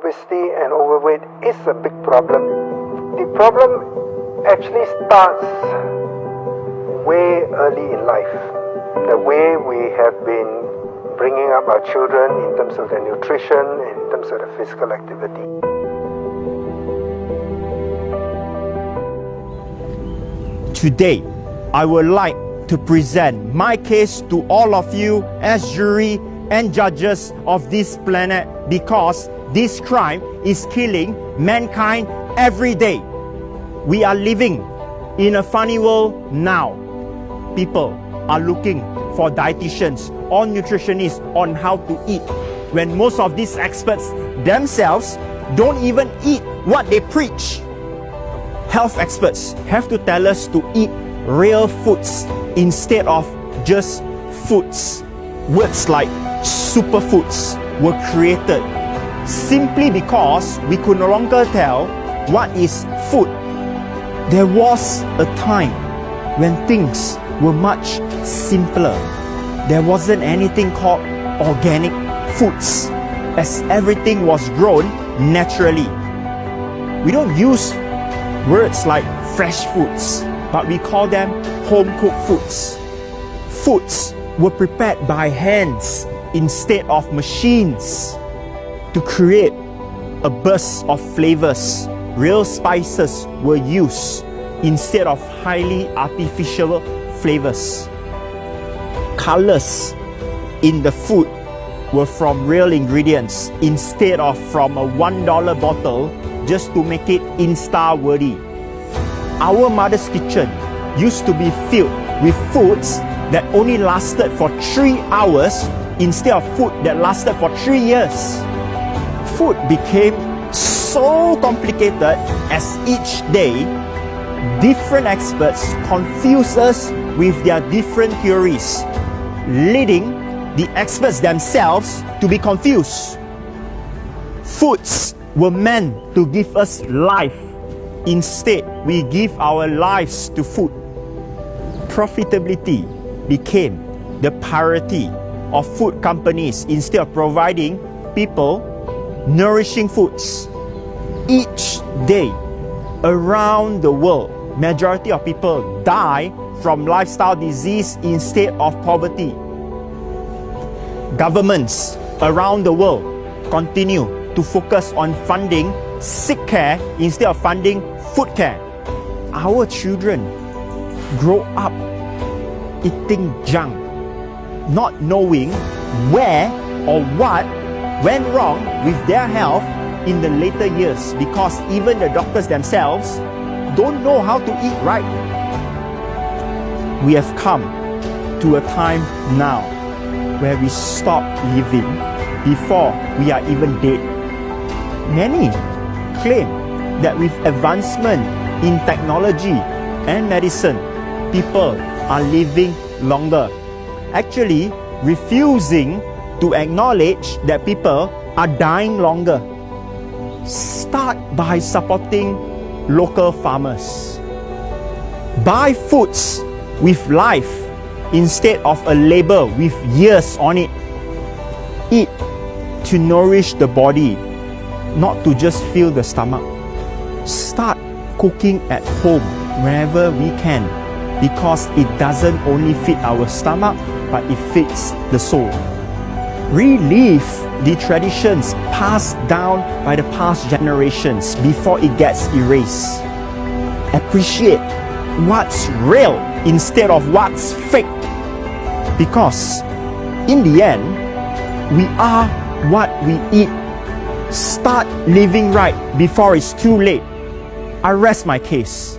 obesity and overweight is a big problem. The problem actually starts way early in life. The way we have been bringing up our children in terms of their nutrition and in terms of their physical activity. Today, I would like to present my case to all of you as jury and judges of this planet, because this crime is killing mankind every day. We are living in a funny world now. People are looking for dietitians or nutritionists on how to eat, when most of these experts themselves don't even eat what they preach. Health experts have to tell us to eat real foods instead of just foods. Words like superfoods were created simply because we could no longer tell what is food. There was a time when things were much simpler. There wasn't anything called organic foods, as everything was grown naturally. We don't use words like fresh foods, but we call them home-cooked foods. Foods were prepared by hands instead of machines. To create a burst of flavors, real spices were used instead of highly artificial flavors. Colors in the food were from real ingredients instead of from a $1 bottle just to make it Insta-worthy. Our mother's kitchen used to be filled with foods that only lasted for 3 hours instead of food that lasted for 3 years. Food became so complicated as each day different experts confuse us with their different theories, leading the experts themselves to be confused. Foods were meant to give us life. Instead, we give our lives to food. Profitability became the priority of food companies instead of providing people nourishing foods. Each day around the world, majority of people die from lifestyle disease instead of poverty. Governments around the world continue to focus on funding sick care instead of funding food care. Our children grow up eating junk, not knowing where or what went wrong with their health in the later years, because even the doctors themselves don't know how to eat right. We have come to a time now where we stop living before we are even dead. Many claim that with advancement in technology and medicine, people are living longer, actually refusing to acknowledge that people are dying longer. Start by supporting local farmers. Buy foods with life instead of a label with years on it. Eat to nourish the body, not to just fill the stomach. Start cooking at home wherever we can, because it doesn't only feed our stomach, but it feeds the soul. Relive the traditions passed down by the past generations before it gets erased. Appreciate what's real instead of what's fake, because in the end, we are what we eat. Start living right before it's too late. I rest my case.